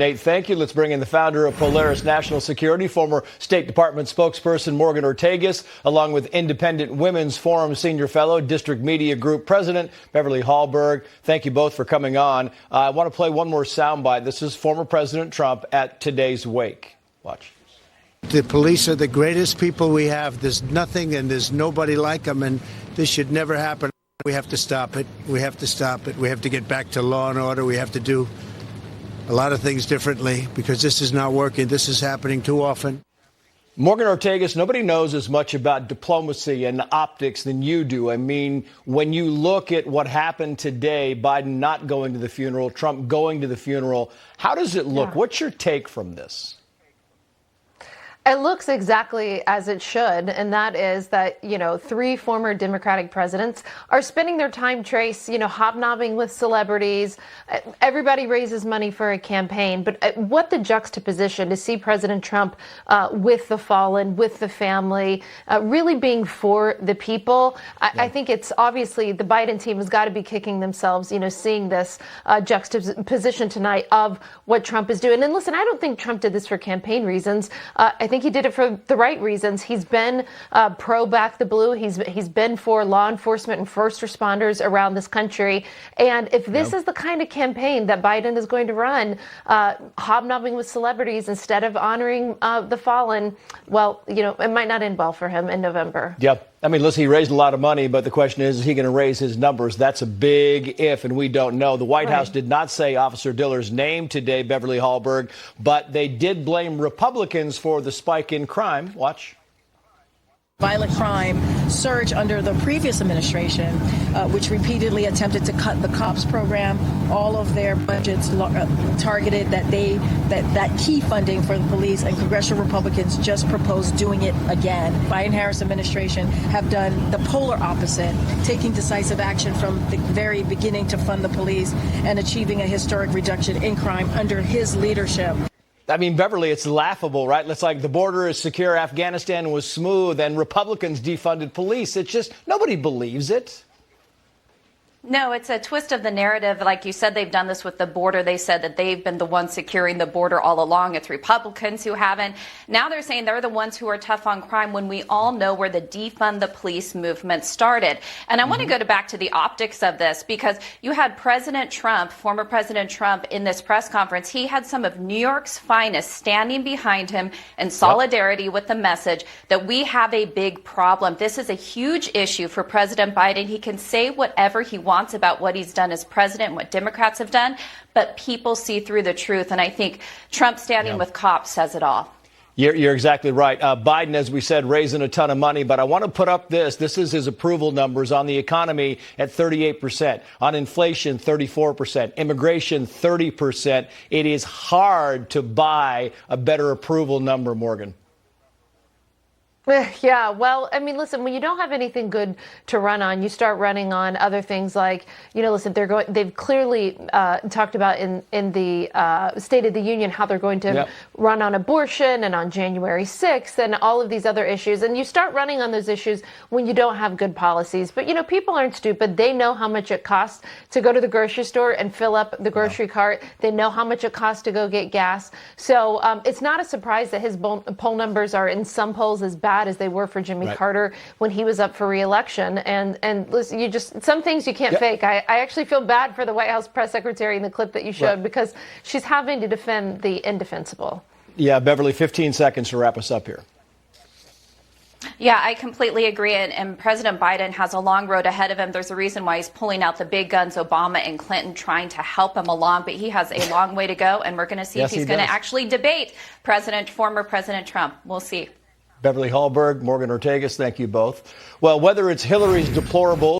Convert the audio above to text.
Nate, thank you. Let's bring in the founder of Polaris National Security, former State Department spokesperson Morgan Ortagus, along with Independent Women's Forum Senior Fellow, District Media Group President Beverly Hallberg. Thank you both for coming on. I want to play one more soundbite. This is former President Trump at today's wake. Watch. The police are the greatest people we have. There's nothing and there's nobody like them, and this should never happen. We have to stop it. We have to stop it. We have to get back to law and order. We have to do a lot of things differently because this is not working. This is happening too often. Morgan Ortagus, nobody knows as much about diplomacy and optics than you do. I mean, when you look at what happened today, Biden not going to the funeral, Trump going to the funeral, how does it look? What's your take from this? It looks exactly as it should, and that is that, three former Democratic presidents are spending their time, Trace, hobnobbing with celebrities. Everybody raises money for a campaign, but what the juxtaposition to see President Trump with the fallen, with the family, really being for the people. I think it's obviously the Biden team has got to be kicking themselves, seeing this juxtaposition tonight of what Trump is doing. And listen, I don't think Trump did this for campaign reasons. I think he did it for the right reasons. He's been pro Back the Blue. He's been for law enforcement and first responders around this country. And if this is the kind of campaign that Biden is going to run, hobnobbing with celebrities instead of honoring the fallen, well, it might not end well for him in November. Yep. I mean, listen, he raised a lot of money, but the question is he going to raise his numbers? That's a big if, and we don't know. The White House did not say Officer Diller's name today, Beverly Hallberg, but they did blame Republicans for the spike in crime. Watch. Violent crime surge under the previous administration, which repeatedly attempted to cut the COPS program, all of their budgets targeted that key funding for the police, and congressional Republicans just proposed doing it again. Biden-Harris administration have done the polar opposite, taking decisive action from the very beginning to fund the police and achieving a historic reduction in crime under his leadership. I mean, Beverly, it's laughable, right? It's like the border is secure, Afghanistan was smooth, and Republicans defunded police. It's just nobody believes it. No, it's a twist of the narrative. Like you said, they've done this with the border. They said that they've been the ones securing the border all along. It's Republicans who haven't. Now they're saying they're the ones who are tough on crime when we all know where the defund the police movement started. And I want to go back to the optics of this because you had President Trump, former President Trump, in this press conference. He had some of New York's finest standing behind him in solidarity with the message that we have a big problem. This is a huge issue for President Biden. He can say whatever he wants about what he's done as president and what Democrats have done, but people see through the truth. And I think Trump standing with cops says it all. You're exactly right. Biden, as we said, raising a ton of money. But I want to put up this. This is his approval numbers on the economy at 38%, on inflation, 34%, immigration, 30%. It is hard to buy a better approval number, Morgan. Yeah, well, I mean, listen, when you don't have anything good to run on, you start running on other things like, listen, they've clearly talked about in the State of the Union how they're going to run on abortion and on January 6th and all of these other issues. And you start running on those issues when you don't have good policies. But, people aren't stupid. They know how much it costs to go to the grocery store and fill up the grocery cart. They know how much it costs to go get gas. So it's not a surprise that his poll numbers are in some polls as bad as they were for Jimmy Carter when he was up for re-election. And listen, some things you can't fake. I actually feel bad for the White House press secretary in the clip that you showed because she's having to defend the indefensible. Yeah, Beverly, 15 seconds to wrap us up here. Yeah, I completely agree. And President Biden has a long road ahead of him. There's a reason why he's pulling out the big guns, Obama and Clinton, trying to help him along. But he has a long way to go. And we're going to see if he's going to actually debate former President Trump. We'll see. Beverly Hallberg, Morgan Ortagus, thank you both. Well, whether it's Hillary's deplorable